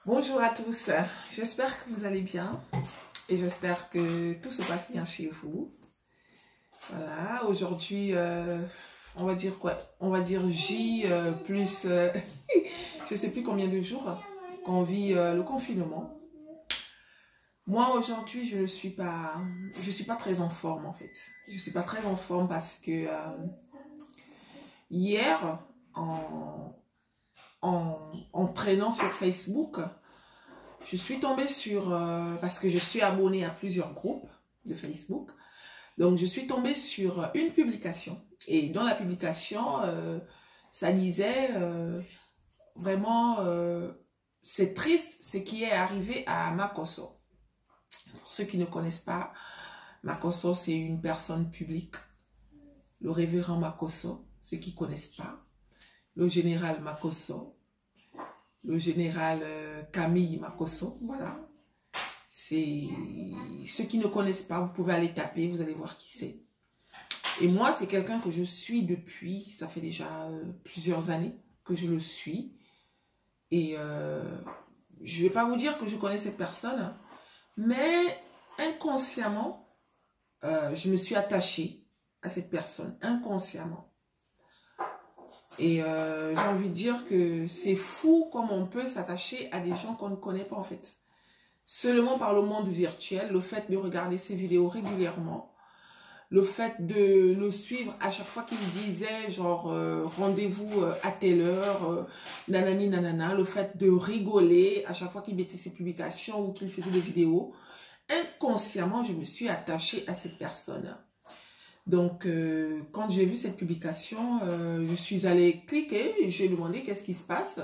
Bonjour à tous, j'espère que vous allez bien et j'espère que tout se passe bien chez vous. Voilà, aujourd'hui, on va dire quoi? On va dire J plus, je ne sais plus combien de jours qu'on vit le confinement. Moi, aujourd'hui, je suis pas très en forme en fait. Je suis pas très en forme parce que hier, en traînant sur Facebook, je suis tombée sur, parce que je suis abonnée à plusieurs groupes de Facebook, donc je suis tombée sur une publication. Et dans la publication, ça disait vraiment, c'est triste ce qui est arrivé à Makosso. Pour ceux qui ne connaissent pas, Makosso, c'est une personne publique. Le révérend Makosso, ceux qui ne connaissent pas. Le général Makosso. Le général Camille Makosso, voilà. C'est ceux qui ne connaissent pas, vous pouvez aller taper, vous allez voir qui c'est. Et moi, c'est quelqu'un que je suis depuis, ça fait déjà plusieurs années que je le suis. Et je ne vais pas vous dire que je connais cette personne, mais inconsciemment, je me suis attachée à cette personne, inconsciemment. Et j'ai envie de dire que c'est fou comme on peut s'attacher à des gens qu'on ne connaît pas en fait. Seulement par le monde virtuel, le fait de regarder ses vidéos régulièrement, le fait de le suivre à chaque fois qu'il disait genre rendez-vous à telle heure, nanani nanana, le fait de rigoler à chaque fois qu'il mettait ses publications ou qu'il faisait des vidéos, inconsciemment je me suis attachée à cette personne. Donc, quand j'ai vu cette publication, je suis allée cliquer et j'ai demandé qu'est-ce qui se passe.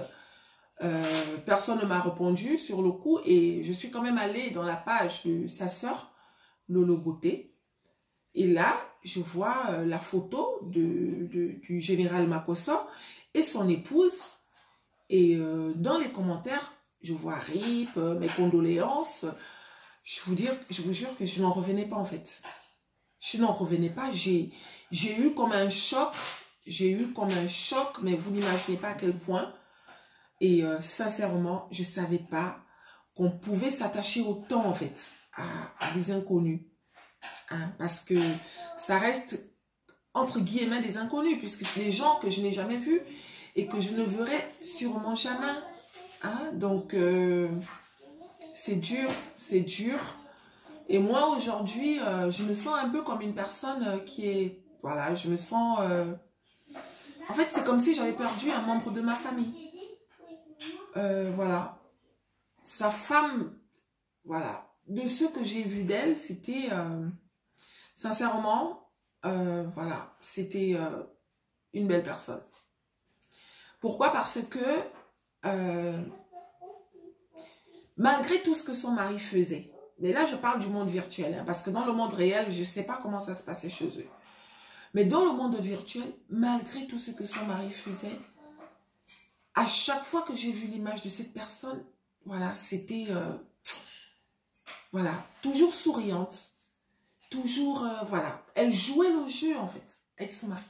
Personne ne m'a répondu sur le coup et je suis quand même allée dans la page de sa sœur, Lolo Beauté. Et là, je vois la photo du général Makosso et son épouse. Et dans les commentaires, je vois RIP, mes condoléances. Je vous jure que je n'en revenais pas en fait. Je n'en revenais pas, j'ai eu comme un choc, mais vous n'imaginez pas à quel point. Et sincèrement, je ne savais pas qu'on pouvait s'attacher autant en fait à des inconnus. Hein, parce que ça reste entre guillemets des inconnus, puisque c'est des gens que je n'ai jamais vus et que je ne verrai sûrement jamais. Hein, donc, c'est dur, c'est dur. Et moi, aujourd'hui, je me sens un peu comme une personne qui est... Voilà, je me sens... En fait, c'est comme si j'avais perdu un membre de ma famille. Voilà. Sa femme, voilà. De ce que j'ai vu d'elle, c'était... sincèrement, voilà, c'était une belle personne. Pourquoi? Parce que... malgré tout ce que son mari faisait, mais là, je parle du monde virtuel, hein, parce que dans le monde réel, je ne sais pas comment ça se passait chez eux. Mais dans le monde virtuel, malgré tout ce que son mari faisait, à chaque fois que j'ai vu l'image de cette personne, voilà, c'était, voilà, toujours souriante, toujours, voilà. Elle jouait le jeu, en fait, avec son mari.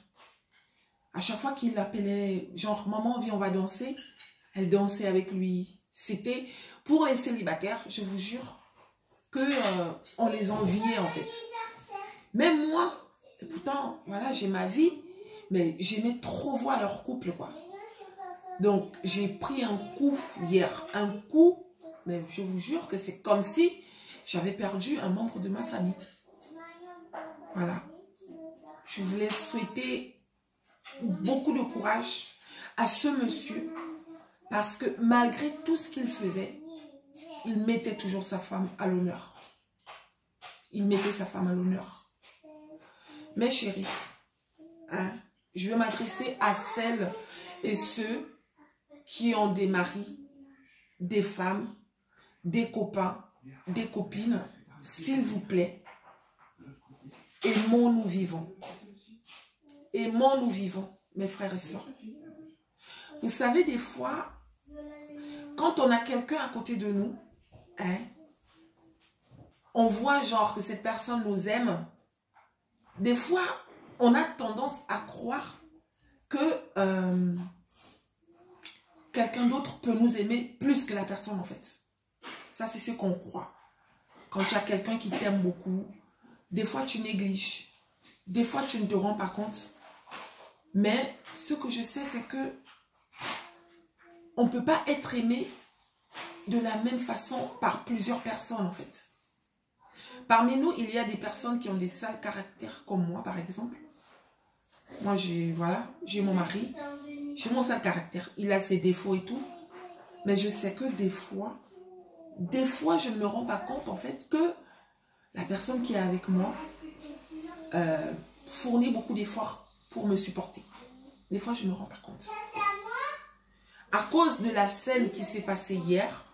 À chaque fois qu'il l'appelait, genre, maman, viens, on va danser, elle dansait avec lui. C'était, pour les célibataires, je vous jure, que on les enviait en fait. Même moi, et pourtant, voilà, j'ai ma vie, mais j'aimais trop voir leur couple, quoi. Donc, j'ai pris un coup hier, un coup, mais je vous jure que c'est comme si j'avais perdu un membre de ma famille. Voilà. Je voulais souhaiter beaucoup de courage à ce monsieur, parce que malgré tout ce qu'il faisait, il mettait toujours sa femme à l'honneur. Il mettait sa femme à l'honneur. Mes chéris, hein, je vais m'adresser à celles et ceux qui ont des maris, des femmes, des copains, des copines. S'il vous plaît, aimons-nous vivons. Aimons-nous vivons, mes frères et sœurs. Vous savez, des fois, quand on a quelqu'un à côté de nous, hein, on voit genre que cette personne nous aime. Des fois, on a tendance à croire que quelqu'un d'autre peut nous aimer plus que la personne en fait. Ça, c'est ce qu'on croit. Quand tu as quelqu'un qui t'aime beaucoup, des fois tu négliges. Des fois tu ne te rends pas compte. Mais ce que je sais, c'est que on ne peut pas être aimé de la même façon par plusieurs personnes en fait. Parmi nous, il y a des personnes qui ont des sales caractères comme moi par exemple. Moi, j'ai mon mari, j'ai mon sale caractère. Il a ses défauts et tout. Mais je sais que des fois, je ne me rends pas compte en fait que la personne qui est avec moi fournit beaucoup d'efforts pour me supporter. Des fois, je ne me rends pas compte. À cause de la scène qui s'est passée hier,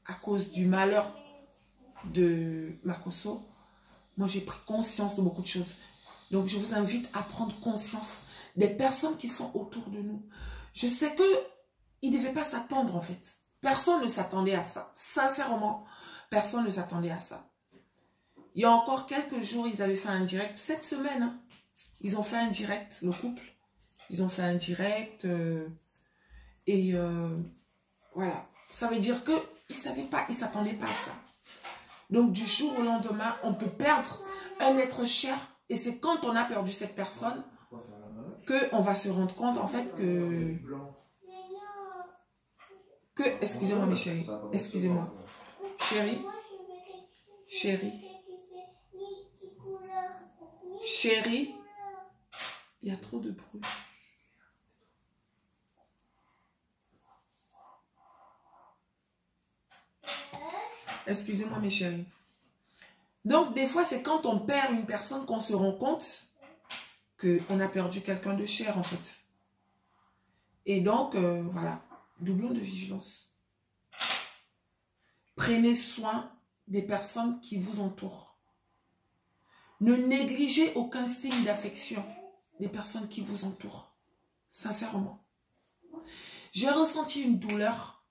à cause du malheur de Makoso, moi j'ai pris conscience de beaucoup de choses. Donc je vous invite à prendre conscience des personnes qui sont autour de nous. Je sais qu'ils ne devaient pas s'attendre en fait. Personne ne s'attendait à ça. Sincèrement, personne ne s'attendait à ça. Il y a encore quelques jours, ils avaient fait un direct. Cette semaine, hein, ils ont fait un direct, le couple. Ils ont fait un direct. Voilà. Ça veut dire qu'ils ne savaient pas, ils ne s'attendaient pas à ça. Donc du jour au lendemain, on peut perdre un être cher. Et c'est quand on a perdu cette personne qu'on va se rendre compte en fait excusez-moi mes chéris, excusez-moi. Chérie, il y a trop de bruit. Excusez-moi mes chéris. Donc des fois c'est quand on perd une personne qu'on se rend compte qu'on a perdu quelqu'un de cher en fait. Et donc voilà, doublons de vigilance. Prenez soin des personnes qui vous entourent. Ne négligez aucun signe d'affection des personnes qui vous entourent. Sincèrement. J'ai ressenti une douleur.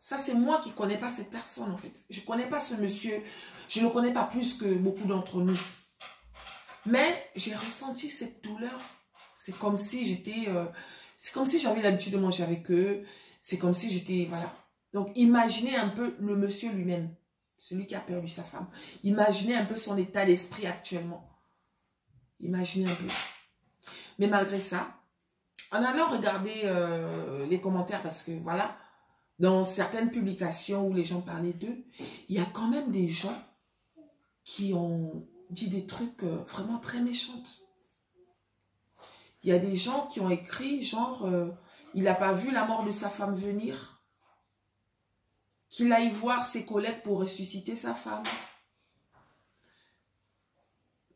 Ça, c'est moi qui ne connais pas cette personne, en fait. Je ne connais pas ce monsieur. Je ne le connais pas plus que beaucoup d'entre nous. Mais j'ai ressenti cette douleur. C'est comme si j'étais... c'est comme si j'avais l'habitude de manger avec eux. C'est comme si j'étais... Voilà. Donc, imaginez un peu le monsieur lui-même. Celui qui a perdu sa femme. Imaginez un peu son état d'esprit actuellement. Imaginez un peu. Mais malgré ça, en allant regarder les commentaires, parce que voilà, dans certaines publications où les gens parlaient d'eux, il y a quand même des gens qui ont dit des trucs vraiment très méchants. Il y a des gens qui ont écrit genre, il n'a pas vu la mort de sa femme venir. Qu'il aille voir ses collègues pour ressusciter sa femme.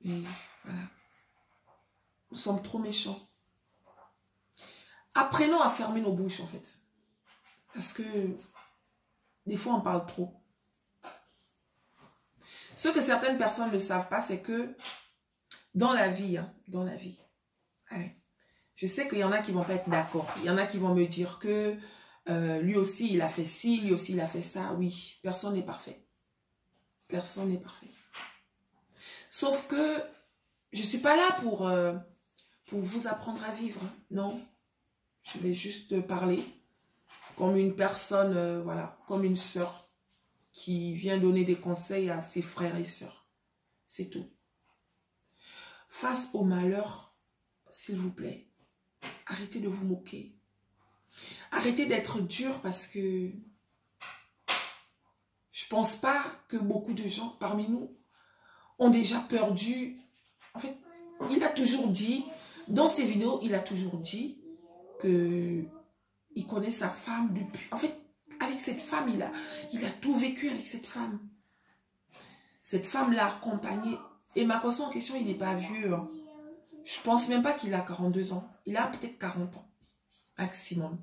Et voilà. Nous sommes trop méchants. Apprenons à fermer nos bouches, en fait. Parce que des fois, on parle trop. Ce que certaines personnes ne savent pas, c'est que dans la vie, ouais, je sais qu'il y en a qui ne vont pas être d'accord. Il y en a qui vont me dire que lui aussi, il a fait ci, lui aussi, il a fait ça. Oui, personne n'est parfait. Personne n'est parfait. Sauf que je ne suis pas là pour vous apprendre à vivre. Non. Je vais juste parler comme une personne, voilà, comme une sœur qui vient donner des conseils à ses frères et sœurs. C'est tout. Face au malheur, s'il vous plaît, arrêtez de vous moquer. Arrêtez d'être dur parce que je ne pense pas que beaucoup de gens parmi nous ont déjà perdu. En fait, il a toujours dit, dans ses vidéos, il a toujours dit qu'il connaît sa femme depuis... En fait, avec cette femme, il a tout vécu avec cette femme. Cette femme l'a accompagné. Et Makoso en question, il n'est pas vieux. Hein. Je ne pense même pas qu'il a 42 ans. Il a peut-être 40 ans, maximum.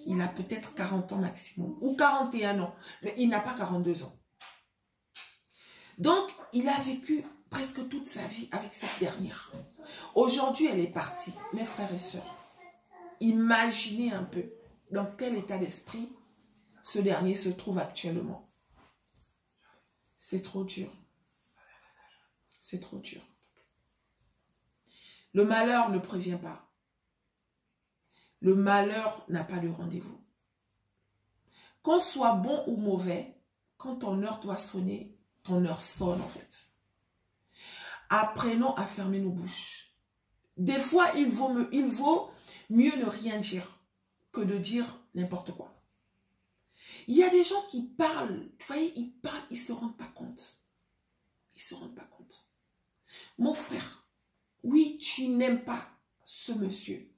Il a peut-être 40 ans maximum. Ou 41 ans. Mais il n'a pas 42 ans. Donc, il a vécu presque toute sa vie avec cette dernière. Aujourd'hui, elle est partie. Mes frères et sœurs, imaginez un peu dans quel état d'esprit ce dernier se trouve actuellement. C'est trop dur. C'est trop dur. Le malheur ne prévient pas. le malheur n'a pas de rendez-vous. Qu'on soit bon ou mauvais, quand ton heure doit sonner, ton heure sonne en fait. Apprenons à fermer nos bouches. Des fois, il vaut mieux ne rien dire que de dire n'importe quoi. Il y a des gens qui parlent, vous voyez, ils parlent, ils ne se rendent pas compte. Ils ne se rendent pas compte. Mon frère, oui, tu n'aimes pas ce monsieur.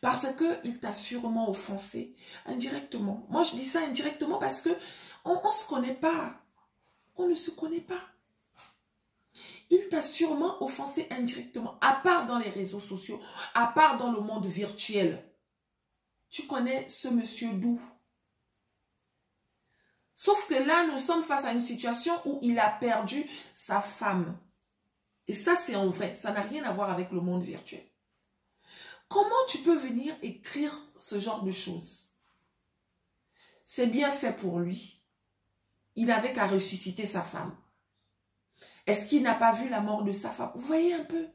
Parce qu'il t'a sûrement offensé indirectement. Moi, je dis ça indirectement parce que on ne se connaît pas. On ne se connaît pas. Il t'a sûrement offensé indirectement, à part dans les réseaux sociaux, à part dans le monde virtuel. Tu connais ce monsieur d'où? Sauf que là, nous sommes face à une situation où il a perdu sa femme. Et ça, c'est en vrai. Ça n'a rien à voir avec le monde virtuel. Comment tu peux venir écrire ce genre de choses? C'est bien fait pour lui. Il n'avait qu'à ressusciter sa femme. Est-ce qu'il n'a pas vu la mort de sa femme? Vous voyez un peu?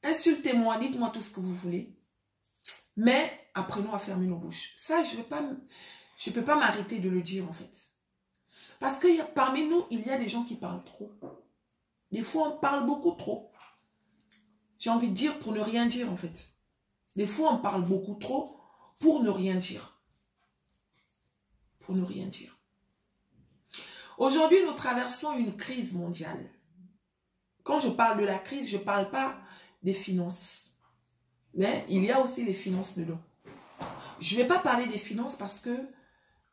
Insultez-moi, dites-moi tout ce que vous voulez. Mais apprenons à fermer nos bouches. Ça, je ne peux pas m'arrêter de le dire en fait. Parce que parmi nous, il y a des gens qui parlent trop. Des fois, on parle beaucoup trop. J'ai envie de dire pour ne rien dire en fait. Des fois, on parle beaucoup trop pour ne rien dire. Pour ne rien dire. Aujourd'hui, nous traversons une crise mondiale. Quand je parle de la crise, je ne parle pas des finances. Mais il y a aussi les finances dedans. Je ne vais pas parler des finances parce que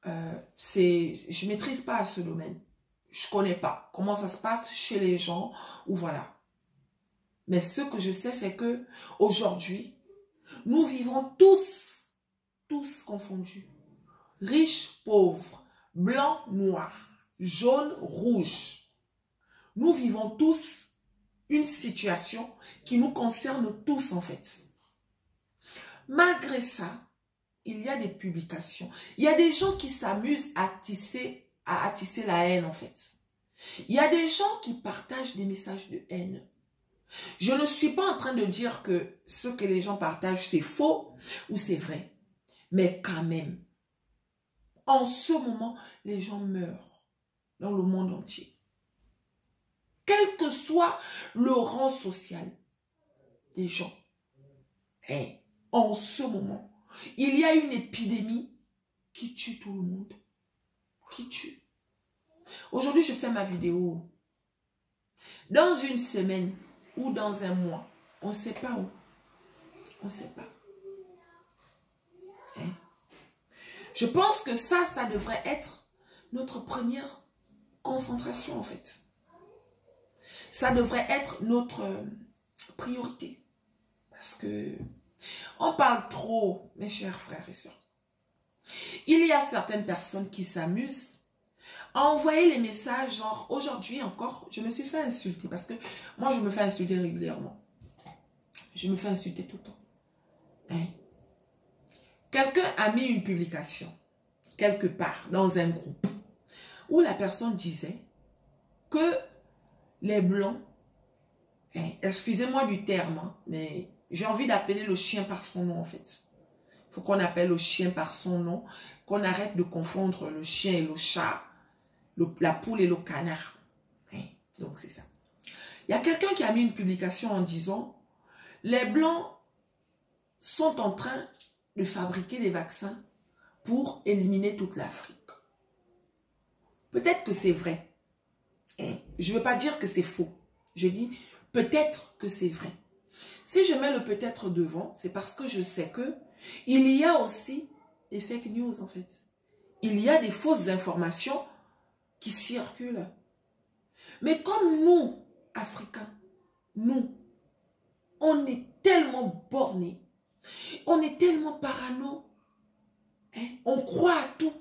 je ne maîtrise pas ce domaine. Je ne connais pas comment ça se passe chez les gens ou voilà. Mais ce que je sais, c'est que aujourd'hui, nous vivons tous confondus. Riches, pauvres, blancs, noirs, jaunes, rouges. Nous vivons tous une situation qui nous concerne tous en fait. Malgré ça, il y a des publications. Il y a des gens qui s'amusent à attisser la haine en fait. Il y a des gens qui partagent des messages de haine. Je ne suis pas en train de dire que ce que les gens partagent c'est faux ou c'est vrai. Mais quand même, en ce moment, les gens meurent dans le monde entier. Quel que soit le rang social des gens. En ce moment, il y a une épidémie qui tue tout le monde. Qui tue. Aujourd'hui, je fais ma vidéo. Dans une semaine ou dans un mois, on ne sait pas où. On ne sait pas. Je pense que ça devrait être notre première concentration en fait. Ça devrait être notre priorité. Parce que on parle trop, mes chers frères et sœurs. Il y a certaines personnes qui s'amusent à envoyer les messages, genre aujourd'hui encore, je me suis fait insulter parce que moi je me fais insulter régulièrement. Je me fais insulter tout le temps. Quelqu'un a mis une publication quelque part dans un groupe où la personne disait que les blancs, excusez-moi du terme, mais j'ai envie d'appeler le chien par son nom en fait. Il faut qu'on appelle le chien par son nom, qu'on arrête de confondre le chien et le chat, la poule et le canard. Donc c'est ça. Il y a quelqu'un qui a mis une publication en disant « Les blancs sont en train de fabriquer des vaccins pour éliminer toute l'Afrique. » Peut-être que c'est vrai. Je ne veux pas dire que c'est faux. Je dis peut-être que c'est vrai. Si je mets le peut-être devant, c'est parce que je sais que il y a aussi des fake news en fait. Il y a des fausses informations qui circulent. Mais comme nous, Africains, nous, on est tellement bornés, on est tellement parano, on croit à tout.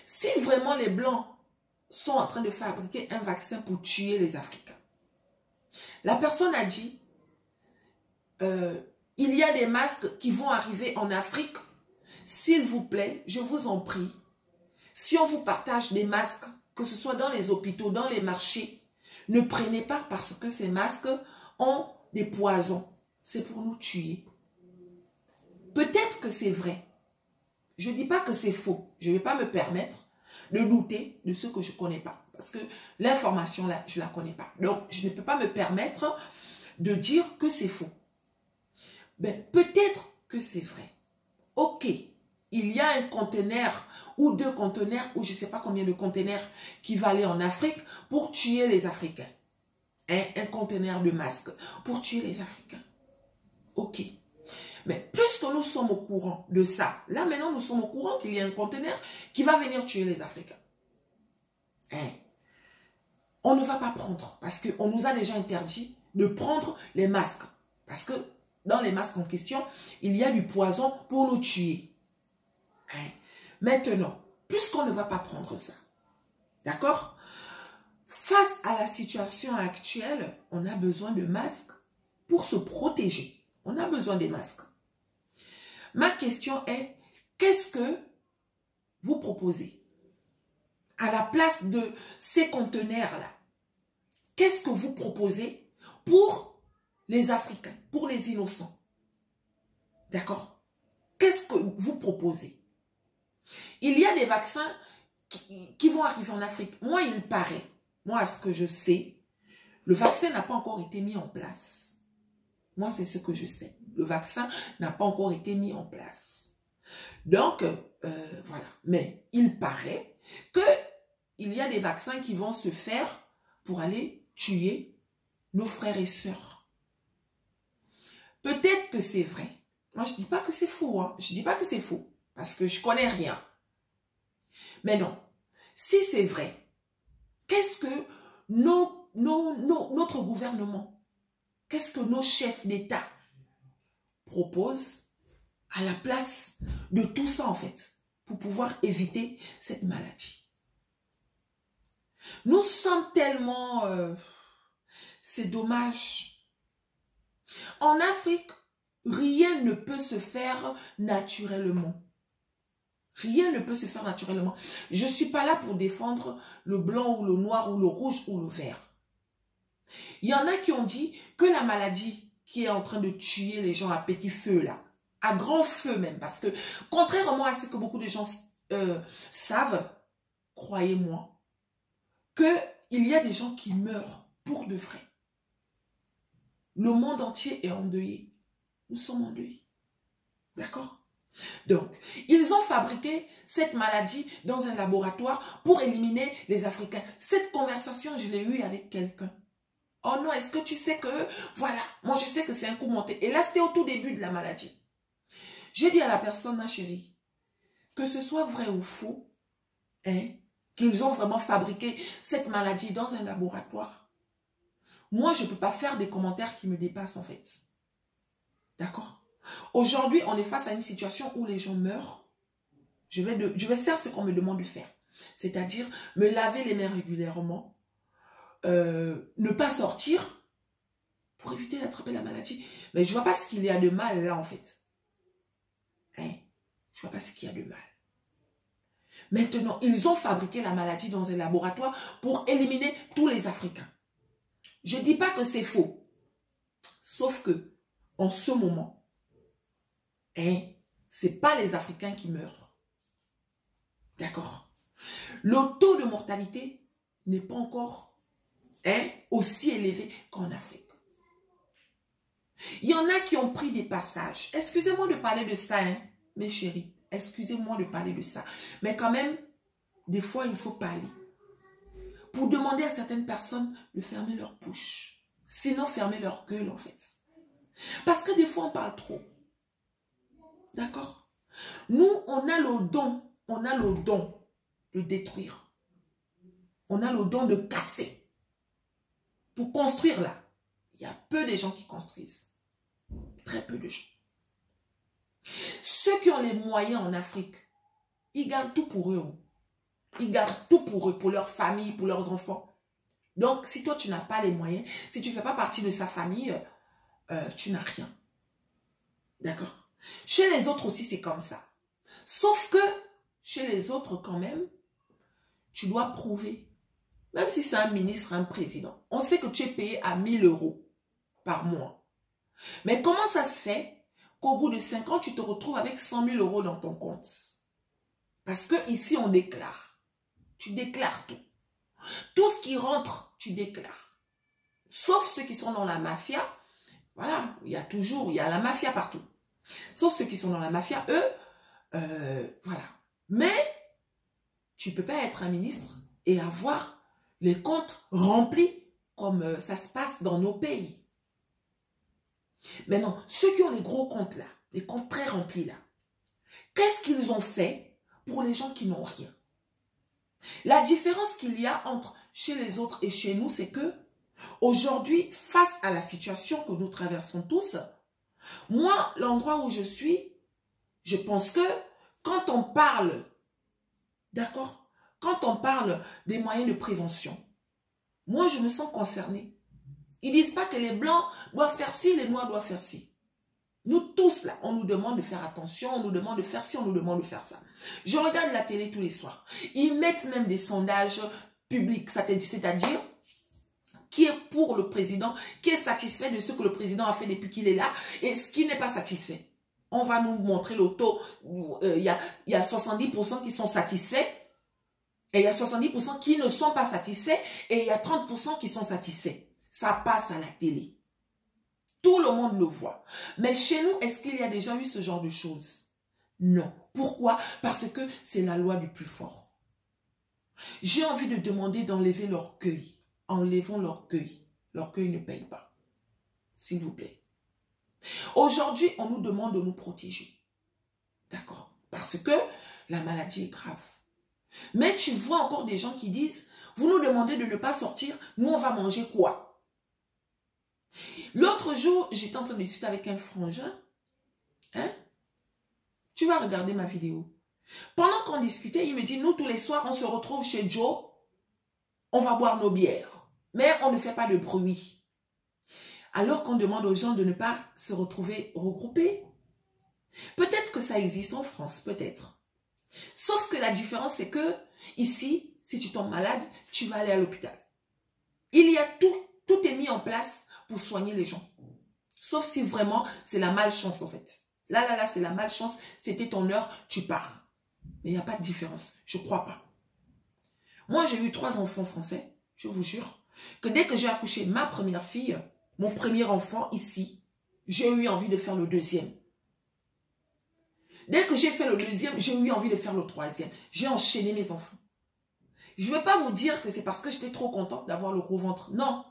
Si vraiment les Blancs sont en train de fabriquer un vaccin pour tuer les Africains, la personne a dit, il y a des masques qui vont arriver en Afrique. S'il vous plaît, je vous en prie, si on vous partage des masques, que ce soit dans les hôpitaux, dans les marchés, ne prenez pas parce que ces masques ont des poisons. C'est pour nous tuer. Peut-être que c'est vrai. Je ne dis pas que c'est faux. Je ne vais pas me permettre de douter de ce que je ne connais pas. Parce que l'information, là, je ne la connais pas. Donc, je ne peux pas me permettre de dire que c'est faux. Ben, peut-être que c'est vrai. Ok, il y a un conteneur ou 2 conteneurs ou je ne sais pas combien de conteneurs qui va aller en Afrique pour tuer les Africains. Un conteneur de masques pour tuer les Africains. Ok. Mais puisque nous sommes au courant de ça, là maintenant nous sommes au courant qu'il y a un conteneur qui va venir tuer les Africains. On ne va pas prendre parce qu'on nous a déjà interdit de prendre les masques. Parce que dans les masques en question, il y a du poison pour nous tuer. Maintenant, puisqu'on ne va pas prendre ça, d'accord? Face à la situation actuelle, on a besoin de masques pour se protéger. On a besoin des masques. Ma question est, qu'est-ce que vous proposez? À la place de ces conteneurs-là, qu'est-ce que vous proposez pour les Africains, pour les innocents? D'accord? Qu'est-ce que vous proposez? Il y a des vaccins qui vont arriver en Afrique. Moi, il paraît, moi, à ce que je sais, le vaccin n'a pas encore été mis en place. Moi, c'est ce que je sais. Le vaccin n'a pas encore été mis en place. Donc, voilà. Mais il paraît qu'il y a des vaccins qui vont se faire pour aller tuer nos frères et sœurs. Peut-être que c'est vrai. Moi, je ne dis pas que c'est faux. Hein. Je ne dis pas que c'est faux. Parce que je ne connais rien. Mais non. Si c'est vrai, qu'est-ce que notre gouvernement, qu'est-ce que nos chefs d'État proposent à la place de tout ça, en fait, pour pouvoir éviter cette maladie? Nous sommes tellement... c'est dommage. En Afrique, rien ne peut se faire naturellement. Rien ne peut se faire naturellement. Je ne suis pas là pour défendre le blanc ou le noir ou le rouge ou le vert. Il y en a qui ont dit que la maladie qui est en train de tuer les gens à petit feu, là, à grand feu même, parce que contrairement à ce que beaucoup de gens savent, croyez-moi, qu'il y a des gens qui meurent pour de vrai. Le monde entier est endeuillé. Nous sommes endeuillés. D'accord? Donc, ils ont fabriqué cette maladie dans un laboratoire pour éliminer les Africains. Cette conversation, je l'ai eue avec quelqu'un. Oh non, est-ce que tu sais que... Voilà, moi je sais que c'est un coup monté. Et là, c'était au tout début de la maladie. J'ai dit à la personne, ma chérie, que ce soit vrai ou faux, qu'ils ont vraiment fabriqué cette maladie dans un laboratoire. Moi, je ne peux pas faire des commentaires qui me dépassent en fait. D'accord? Aujourd'hui, on est face à une situation où les gens meurent. Je vais faire ce qu'on me demande de faire. C'est-à-dire me laver les mains régulièrement, ne pas sortir pour éviter d'attraper la maladie. Mais je ne vois pas ce qu'il y a de mal là en fait. Je ne vois pas ce qu'il y a de mal. Maintenant, ils ont fabriqué la maladie dans un laboratoire pour éliminer tous les Africains. Je ne dis pas que c'est faux. Sauf que, en ce moment, ce n'est pas les Africains qui meurent. D'accord? Le taux de mortalité n'est pas encore aussi élevé qu'en Afrique. Il y en a qui ont pris des passages. Excusez-moi de parler de ça, mes chéris. Excusez-moi de parler de ça. Mais quand même, des fois, il faut parler. Pour demander à certaines personnes de fermer leur bouche. Sinon, fermer leur gueule, en fait. Parce que des fois, on parle trop. D'accord? Nous, on a le don de détruire. On a le don de casser. Pour construire là, il y a peu de gens qui construisent. Très peu de gens. Ceux qui ont les moyens en Afrique, ils gardent tout pour eux. Ils gardent tout pour eux, pour leur famille, pour leurs enfants. Donc, si toi, tu n'as pas les moyens, si tu ne fais pas partie de sa famille, tu n'as rien. D'accord? Chez les autres aussi, c'est comme ça. Sauf que, chez les autres quand même, tu dois prouver. Même si c'est un ministre, un président. On sait que tu es payé à 1000 €. par mois. Mais comment ça se fait qu'au bout de 5 ans, tu te retrouves avec 100 000 euros dans ton compte? Parce que ici, on déclare. Tu déclares tout. Tout ce qui rentre, tu déclares. Sauf ceux qui sont dans la mafia. Voilà, il y a la mafia partout. Sauf ceux qui sont dans la mafia, eux, voilà. Mais tu ne peux pas être un ministre et avoir les comptes remplis comme ça se passe dans nos pays. Mais non, ceux qui ont les gros comptes là, les comptes très remplis là, qu'est-ce qu'ils ont fait pour les gens qui n'ont rien? La différence qu'il y a entre chez les autres et chez nous, c'est que aujourd'hui, face à la situation que nous traversons tous, moi, l'endroit où je suis, je pense que quand on parle, d'accord, quand on parle des moyens de prévention, moi, je me sens concernée. Ils ne disent pas que les Blancs doivent faire ci, les Noirs doivent faire ci. Nous tous, là, on nous demande de faire attention, on nous demande de faire ci, on nous demande de faire ça. Je regarde la télé tous les soirs. Ils mettent même des sondages publics, c'est-à-dire qui est pour le président, qui est satisfait de ce que le président a fait depuis qu'il est là, et ce qui n'est pas satisfait. On va nous montrer le taux, il y a 70% qui sont satisfaits, et il y a 70% qui ne sont pas satisfaits, et il y a 30% qui sont satisfaits. Ça passe à la télé. Tout le monde le voit. Mais chez nous, est-ce qu'il y a déjà eu ce genre de choses? Non. Pourquoi? Parce que c'est la loi du plus fort. J'ai envie de demander d'enlever l'orgueil. Enlevons l'orgueil. L'orgueil ne paye pas. S'il vous plaît. Aujourd'hui, on nous demande de nous protéger. D'accord? Parce que la maladie est grave. Mais tu vois encore des gens qui disent, vous nous demandez de ne pas sortir, nous on va manger quoi? L'autre jour, j'étais en train de discuter avec un frangin. Hein? Tu vas regarder ma vidéo. Pendant qu'on discutait, il me dit, nous tous les soirs, on se retrouve chez Joe. On va boire nos bières. Mais on ne fait pas de bruit. Alors qu'on demande aux gens de ne pas se retrouver regroupés. Peut-être que ça existe en France, peut-être. Sauf que la différence, c'est que ici, si tu tombes malade, tu vas aller à l'hôpital. Il y a tout est mis en place pour soigner les gens. Sauf si vraiment, c'est la malchance en fait. Là, c'est la malchance. C'était ton heure, tu pars. Mais il n'y a pas de différence. Je ne crois pas. Moi, j'ai eu 3 enfants français. Je vous jure que dès que j'ai accouché ma première fille, mon premier enfant ici, j'ai eu envie de faire le deuxième. Dès que j'ai fait le deuxième, j'ai eu envie de faire le troisième. J'ai enchaîné mes enfants. Je ne vais pas vous dire que c'est parce que j'étais trop contente d'avoir le gros ventre. Non.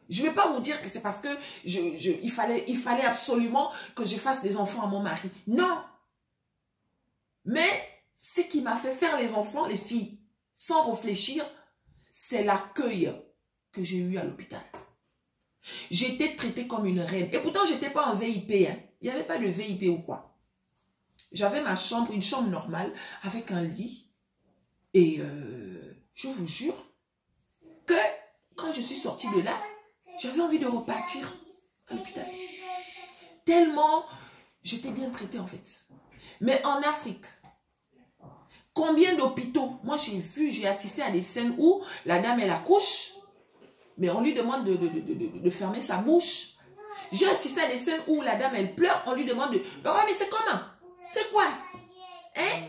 Je ne vais pas vous dire que c'est parce que il fallait absolument que je fasse des enfants à mon mari. Non. Mais ce qui m'a fait faire les enfants, les filles, sans réfléchir, c'est l'accueil que j'ai eu à l'hôpital. J'ai été traitée comme une reine. Et pourtant, je n'étais pas en VIP. Hein. Il n'y avait pas de VIP ou quoi. J'avais ma chambre, une chambre normale, avec un lit. Et je vous jure que quand je suis sortie de là, j'avais envie de repartir à l'hôpital. Tellement j'étais bien traitée en fait. Mais en Afrique, combien d'hôpitaux? Moi j'ai assisté à des scènes où la dame elle accouche, mais on lui demande de fermer sa bouche. J'ai assisté à des scènes où la dame elle pleure, on lui demande de... Oh mais c'est comment? C'est quoi? Hein?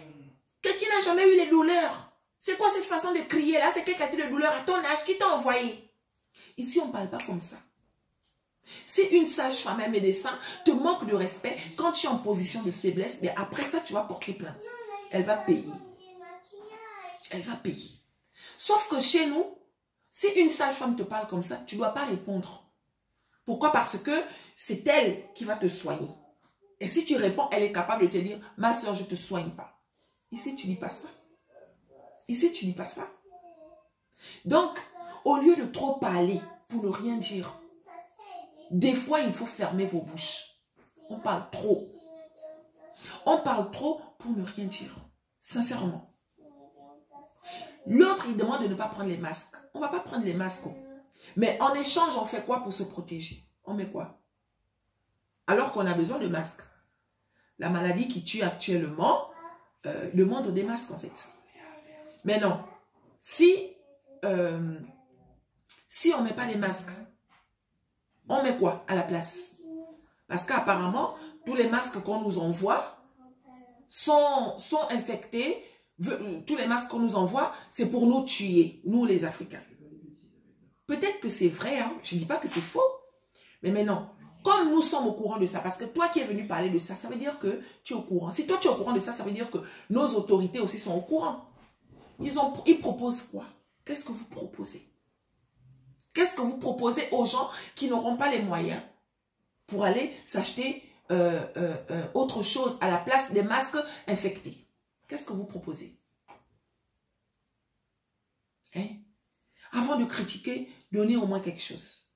Quelqu'un n'a jamais eu les douleurs. C'est quoi cette façon de crier là? C'est quelqu'un qui a eu des douleurs à ton âge? Qui t'a envoyé? Ici, on ne parle pas comme ça. Si une sage-femme, un médecin te manque de respect, quand tu es en position de faiblesse, mais après ça, tu vas porter plainte. Elle va payer. Elle va payer. Sauf que chez nous, si une sage-femme te parle comme ça, tu ne dois pas répondre. Pourquoi? Parce que c'est elle qui va te soigner. Et si tu réponds, elle est capable de te dire, ma soeur, je ne te soigne pas. Ici, tu ne dis pas ça. Ici, tu ne dis pas ça. Donc, au lieu de trop parler pour ne rien dire, des fois, il faut fermer vos bouches. On parle trop. On parle trop pour ne rien dire. Sincèrement. L'autre, il demande de ne pas prendre les masques. On ne va pas prendre les masques. Mais en échange, on fait quoi pour se protéger? On met quoi? Alors qu'on a besoin de masques. La maladie qui tue actuellement demande des masques en fait. Mais non. Si on ne met pas les masques, On met quoi à la place? Parce qu'apparemment, tous les masques qu'on nous envoie sont infectés. Tous les masques qu'on nous envoie, c'est pour nous tuer, nous les Africains. Peut-être que c'est vrai, hein? Je ne dis pas que c'est faux. Mais maintenant, comme nous sommes au courant de ça, parce que toi qui es venu parler de ça, ça veut dire que tu es au courant. Si toi tu es au courant de ça, ça veut dire que nos autorités aussi sont au courant. Ils proposent quoi? Qu'est-ce que vous proposez? Qu'est-ce que vous proposez aux gens qui n'auront pas les moyens pour aller s'acheter autre chose à la place des masques infectés? Qu'est-ce que vous proposez? Hein? Avant de critiquer, donnez au moins quelque chose.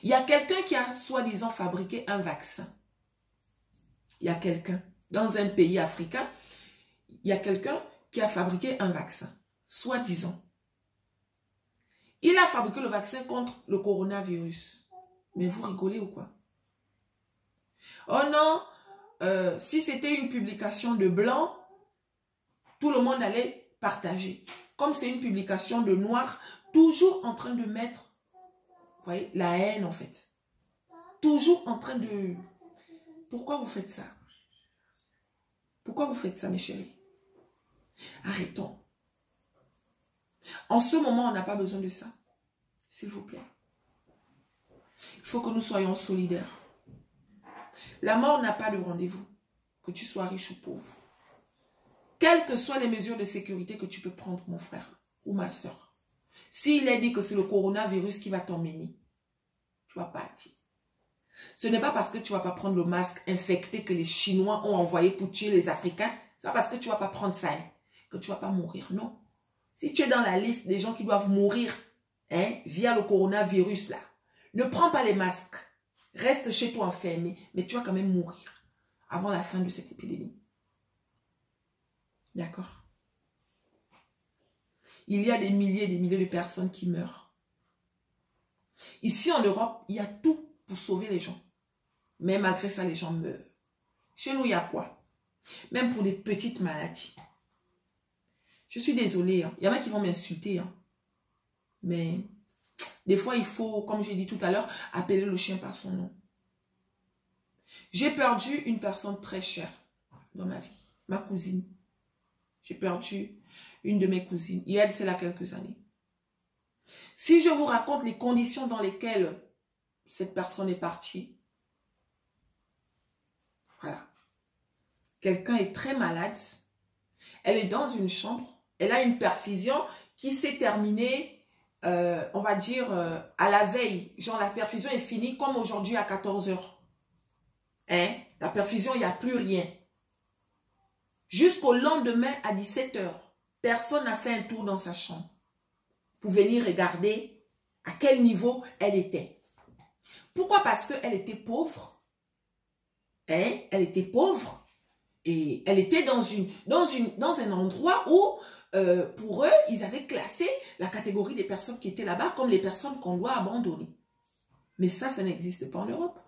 Il y a quelqu'un qui a soi-disant fabriqué un vaccin. Il y a quelqu'un dans un pays africain, il y a quelqu'un qui a fabriqué un vaccin, soi-disant. Il a fabriqué le vaccin contre le coronavirus. Mais vous rigolez ou quoi? Oh non, si c'était une publication de blanc, tout le monde allait partager. Comme c'est une publication de noir, toujours en train de mettre, vous voyez, la haine en fait. Toujours en train de... Pourquoi vous faites ça? Pourquoi vous faites ça, mes chéris? Arrêtons. En ce moment, on n'a pas besoin de ça. S'il vous plaît. Il faut que nous soyons solidaires. La mort n'a pas de rendez-vous. Que tu sois riche ou pauvre. Quelles que soient les mesures de sécurité que tu peux prendre, mon frère ou ma soeur. S'il est dit que c'est le coronavirus qui va t'emmener, tu vas partir. Ce n'est pas parce que tu ne vas pas prendre le masque infecté que les Chinois ont envoyé pour tuer les Africains. Ce n'est pas parce que tu ne vas pas prendre ça, hein, que tu ne vas pas mourir. Non. Si tu es dans la liste des gens qui doivent mourir via le coronavirus, là, ne prends pas les masques. Reste chez toi enfermé, mais tu vas quand même mourir avant la fin de cette épidémie. D'accord? Il y a des milliers et des milliers de personnes qui meurent. Ici en Europe, il y a tout pour sauver les gens. Mais malgré ça, les gens meurent. Chez nous, il y a quoi? Même pour des petites maladies. Je suis désolée. Hein. Il y en a qui vont m'insulter. Hein. Mais des fois, il faut, comme j'ai dit tout à l'heure, appeler le chien par son nom. J'ai perdu une personne très chère dans ma vie. Ma cousine. J'ai perdu une de mes cousines. Il y a de cela quelques années. Si je vous raconte les conditions dans lesquelles cette personne est partie, voilà. Quelqu'un est très malade. Elle est dans une chambre. Elle a une perfusion qui s'est terminée, on va dire, à la veille. Genre, la perfusion est finie comme aujourd'hui à 14 h. Hein? La perfusion, il n'y a plus rien. Jusqu'au lendemain à 17 h, personne n'a fait un tour dans sa chambre pour venir regarder à quel niveau elle était. Pourquoi? Parce qu'elle était pauvre. Hein? Elle était pauvre. Et elle était dans un endroit où, pour eux, ils avaient classé la catégorie des personnes qui étaient là-bas comme les personnes qu'on doit abandonner. Mais ça n'existe pas en Europe.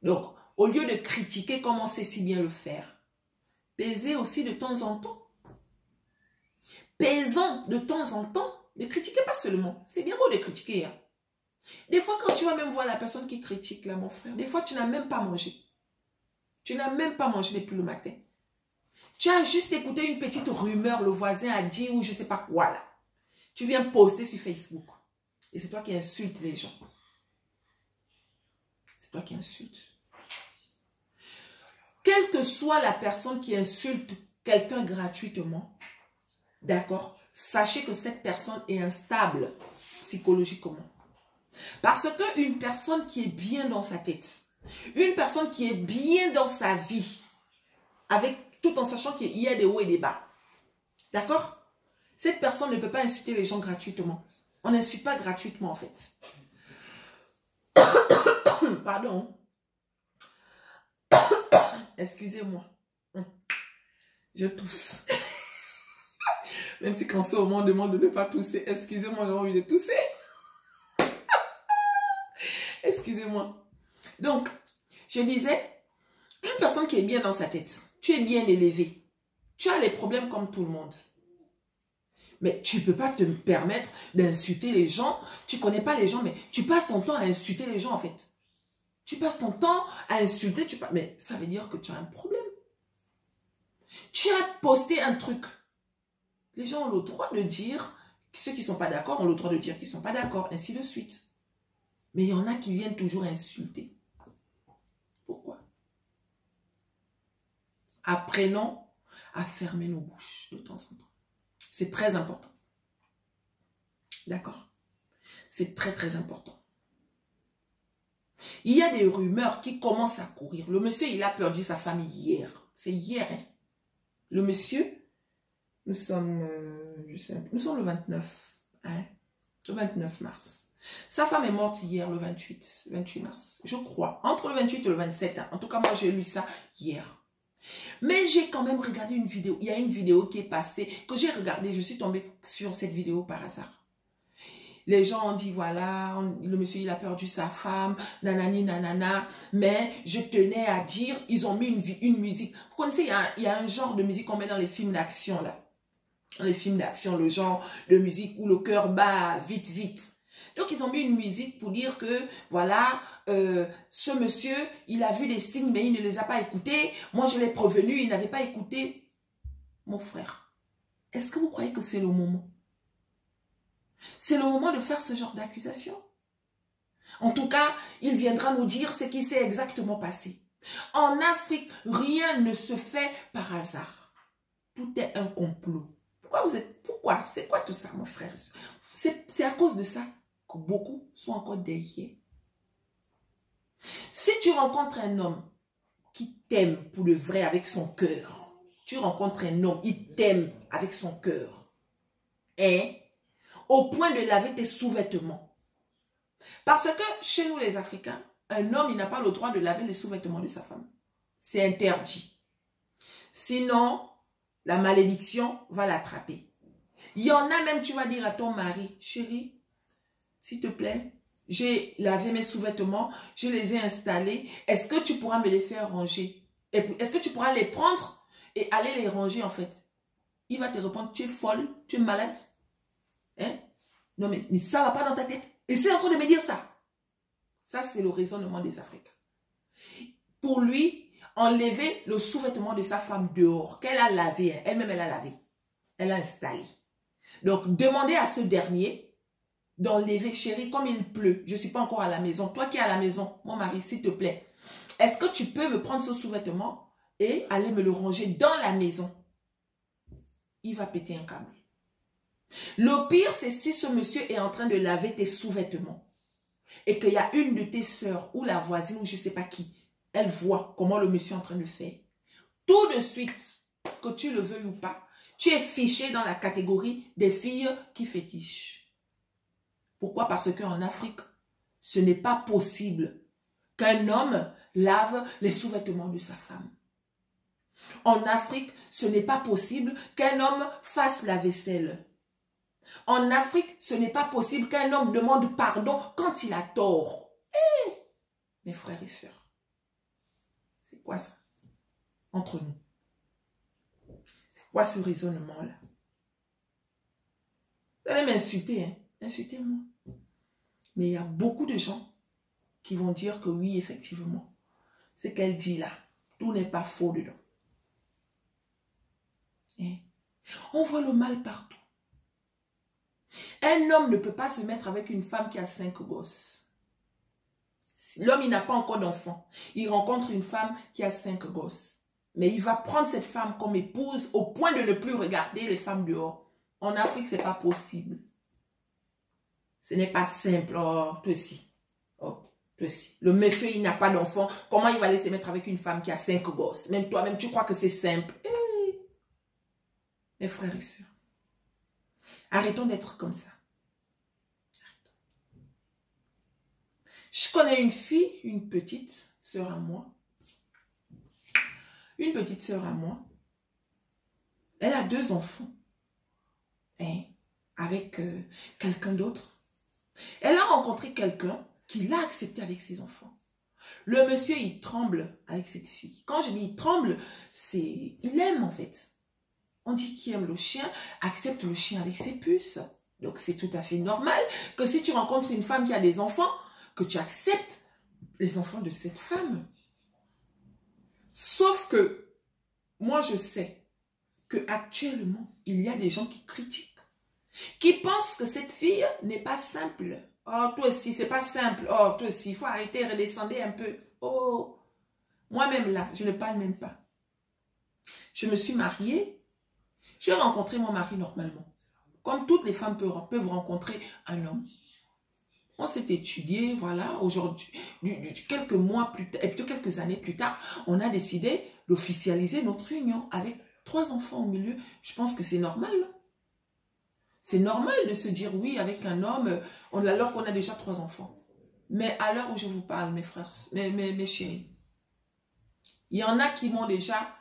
Donc, au lieu de critiquer comme on sait si bien le faire, pesez aussi de temps en temps. Pesons de temps en temps. Ne critiquez pas seulement. C'est bien beau de critiquer. Hein. Des fois, quand tu vas même voir la personne qui critique, là, mon frère, des fois, tu n'as même pas mangé. Tu n'as même pas mangé depuis le matin. Tu as juste écouté une petite rumeur, le voisin a dit ou je ne sais pas quoi, là. Tu viens poster sur Facebook. Et c'est toi qui insultes les gens. C'est toi qui insultes. Quelle que soit la personne qui insulte quelqu'un gratuitement, d'accord, sachez que cette personne est instable psychologiquement. Parce qu'une personne qui est bien dans sa tête, une personne qui est bien dans sa vie, avec tout en sachant qu'il y a des hauts et des bas, d'accord, cette personne ne peut pas insulter les gens gratuitement. On n'insulte pas gratuitement en fait. Pardon. Excusez-moi. Je tousse. Même si quand c'est au moment on demande de ne pas tousser. Excusez-moi, j'ai envie de tousser. Excusez-moi. Donc, je disais, une personne qui est bien dans sa tête, tu es bien élevé. Tu as les problèmes comme tout le monde. Mais tu ne peux pas te permettre d'insulter les gens. Tu ne connais pas les gens, mais tu passes ton temps à insulter les gens, en fait. Tu passes ton temps à insulter, mais ça veut dire que tu as un problème. Tu as posté un truc. Les gens ont le droit de dire, ceux qui ne sont pas d'accord ont le droit de dire qu'ils ne sont pas d'accord, ainsi de suite. Mais il y en a qui viennent toujours insulter. Pourquoi? Apprenons à fermer nos bouches de temps en temps. C'est très important. D'accord? C'est très, très important. Il y a des rumeurs qui commencent à courir. Le monsieur, il a perdu sa femme hier. C'est hier, hein? Le monsieur, nous sommes le 29, hein? Le 29 mars. Sa femme est morte hier, le 28 mars. Je crois. Entre le 28 et le 27. Hein. En tout cas, moi, j'ai lu ça hier. Mais j'ai quand même regardé une vidéo. Il y a une vidéo qui est passée, que j'ai regardée. Je suis tombée sur cette vidéo par hasard. Les gens ont dit, voilà, le monsieur, il a perdu sa femme, nanani, nanana. Mais je tenais à dire, ils ont mis une musique. Vous connaissez, il y a un genre de musique qu'on met dans les films d'action, là. Dans les films d'action, le genre de musique où le cœur bat vite, vite. Donc, ils ont mis une musique pour dire que, voilà, ce monsieur, il a vu des signes, mais il ne les a pas écoutés. Moi, je l'ai prévenu, il n'avait pas écouté. Mon frère, est-ce que vous croyez que c'est le moment? C'est le moment de faire ce genre d'accusation. En tout cas, il viendra nous dire ce qui s'est exactement passé. En Afrique, rien ne se fait par hasard. Tout est un complot. Pourquoi? C'est quoi tout ça, mon frère? C'est à cause de ça que beaucoup sont encore derrière. Si tu rencontres un homme qui t'aime pour le vrai avec son cœur, tu rencontres un homme, il t'aime avec son cœur, et au point de laver tes sous-vêtements. Parce que chez nous les Africains, un homme, il n'a pas le droit de laver les sous-vêtements de sa femme. C'est interdit. Sinon, la malédiction va l'attraper. Il y en a même, tu vas dire à ton mari, chérie, s'il te plaît, j'ai lavé mes sous-vêtements, je les ai installés. Est-ce que tu pourras me les faire ranger? Est-ce que tu pourras les prendre et aller les ranger en fait? Il va te répondre, tu es folle, tu es malade. Hein? Non, mais ça ne va pas dans ta tête. Essaie encore de me dire ça. Ça, c'est le raisonnement des Africains. Pour lui, enlever le sous-vêtement de sa femme dehors, qu'elle a lavé, elle-même, elle a lavé. Elle a installé. Donc, demandez à ce dernier d'enlever, chérie, comme il pleut. Je ne suis pas encore à la maison. Toi qui es à la maison, mon mari, s'il te plaît, est-ce que tu peux me prendre ce sous-vêtement et aller me le ranger dans la maison? Il va péter un câble. Le pire, c'est si ce monsieur est en train de laver tes sous-vêtements et qu'il y a une de tes sœurs ou la voisine ou je ne sais pas qui, elle voit comment le monsieur est en train de faire. Tout de suite, que tu le veuilles ou pas, tu es fiché dans la catégorie des filles qui fétichent. Pourquoi? Parce qu'en Afrique, ce n'est pas possible qu'un homme lave les sous-vêtements de sa femme. En Afrique, ce n'est pas possible qu'un homme fasse la vaisselle. En Afrique, ce n'est pas possible qu'un homme demande pardon quand il a tort. Mes frères et sœurs, c'est quoi ça? Entre nous. C'est quoi ce raisonnement-là? Vous allez m'insulter, hein? Insultez-moi. Mais il y a beaucoup de gens qui vont dire que oui, effectivement, ce qu'elle dit là, tout n'est pas faux dedans. Hein? On voit le mal partout. Un homme ne peut pas se mettre avec une femme qui a 5 gosses. L'homme, il n'a pas encore d'enfant. Il rencontre une femme qui a 5 gosses. Mais il va prendre cette femme comme épouse au point de ne plus regarder les femmes dehors. En Afrique, ce n'est pas possible. Ce n'est pas simple. Oh, toi aussi. Oh, toi aussi. Le monsieur, il n'a pas d'enfant. Comment il va aller se mettre avec une femme qui a 5 gosses? Même toi-même, tu crois que c'est simple. Mes frères et sœurs, arrêtons d'être comme ça. Je connais une fille, une petite sœur à moi. Une petite sœur à moi. Elle a 2 enfants. Hein, avec quelqu'un d'autre. Elle a rencontré quelqu'un qui l'a accepté avec ses enfants. Le monsieur, il tremble avec cette fille. Quand je dis il tremble, c'est... Il aime en fait. On dit qui aime le chien, accepte le chien avec ses puces. Donc, c'est tout à fait normal que si tu rencontres une femme qui a des enfants, que tu acceptes les enfants de cette femme. Sauf que, moi, je sais qu'actuellement, il y a des gens qui critiquent, qui pensent que cette fille n'est pas simple. Oh, toi aussi, c'est pas simple. Oh, toi aussi, il faut arrêter, redescendre un peu. Oh, moi-même là, je ne parle même pas. Je me suis mariée. J'ai rencontré mon mari normalement. Comme toutes les femmes peuvent rencontrer un homme. On s'est étudié, voilà. Aujourd'hui, quelques mois plus tard, et plutôt quelques années plus tard, on a décidé d'officialiser notre union avec 3 enfants au milieu. Je pense que c'est normal. C'est normal de se dire oui avec un homme, alors qu'on a déjà 3 enfants. Mais à l'heure où je vous parle, mes frères, mes chéris, il y en a qui m'ont déjà...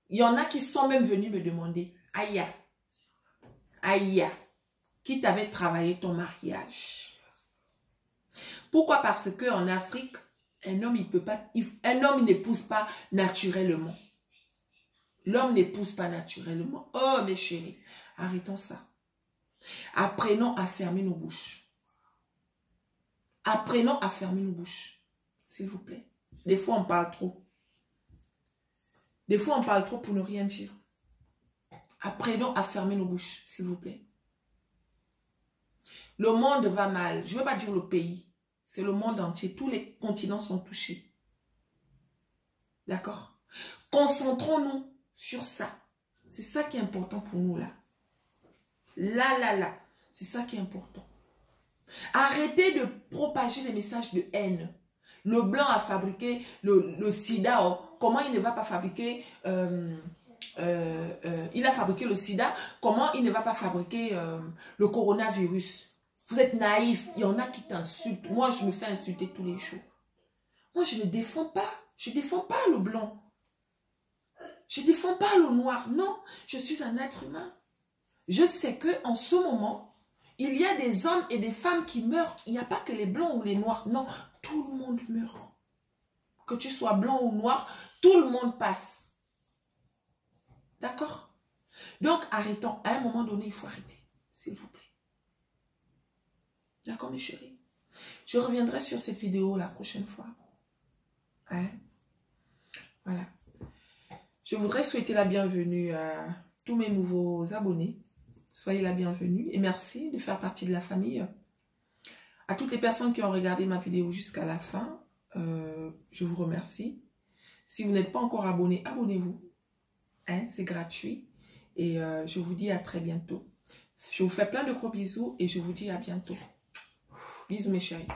Il y en a qui sont même venus me demander, Aïe, Aïe, qui t'avait travaillé ton mariage? Pourquoi? Parce qu'en Afrique, un homme, il n'épouse pas naturellement. L'homme n'épouse pas naturellement. Oh, mes chéris, arrêtons ça. Apprenons à fermer nos bouches. Apprenons à fermer nos bouches, s'il vous plaît. Des fois, on parle trop. Des fois, on parle trop pour ne rien dire. Apprenons à fermer nos bouches, s'il vous plaît. Le monde va mal. Je ne veux pas dire le pays. C'est le monde entier. Tous les continents sont touchés. D'accord? Concentrons-nous sur ça. C'est ça qui est important pour nous, là. Là. C'est ça qui est important. Arrêtez de propager les messages de haine. Le blanc a fabriqué le sida. Oh. Comment il ne va pas fabriquer... il a fabriqué le sida. Comment il ne va pas fabriquer le coronavirus? Vous êtes naïfs. Il y en a qui t'insultent. Moi, je me fais insulter tous les jours. Moi, je ne défends pas. Je ne défends pas le blanc. Je ne défends pas le noir. Non, je suis un être humain. Je sais qu'en ce moment, il y a des hommes et des femmes qui meurent. Il n'y a pas que les blancs ou les noirs. Non, tout le monde meurt. Que tu sois blanc ou noir, tout le monde passe. D'accord? Donc, arrêtons. À un moment donné, il faut arrêter. S'il vous plaît. D'accord, mes chéris? Je reviendrai sur cette vidéo la prochaine fois. Hein? Voilà. Je voudrais souhaiter la bienvenue à tous mes nouveaux abonnés. Soyez la bienvenue et merci de faire partie de la famille. À toutes les personnes qui ont regardé ma vidéo jusqu'à la fin, je vous remercie. Si vous n'êtes pas encore abonné, abonnez-vous. Hein, c'est gratuit. Et je vous dis à très bientôt. Je vous fais plein de gros bisous et je vous dis à bientôt. Bisous mes chéris.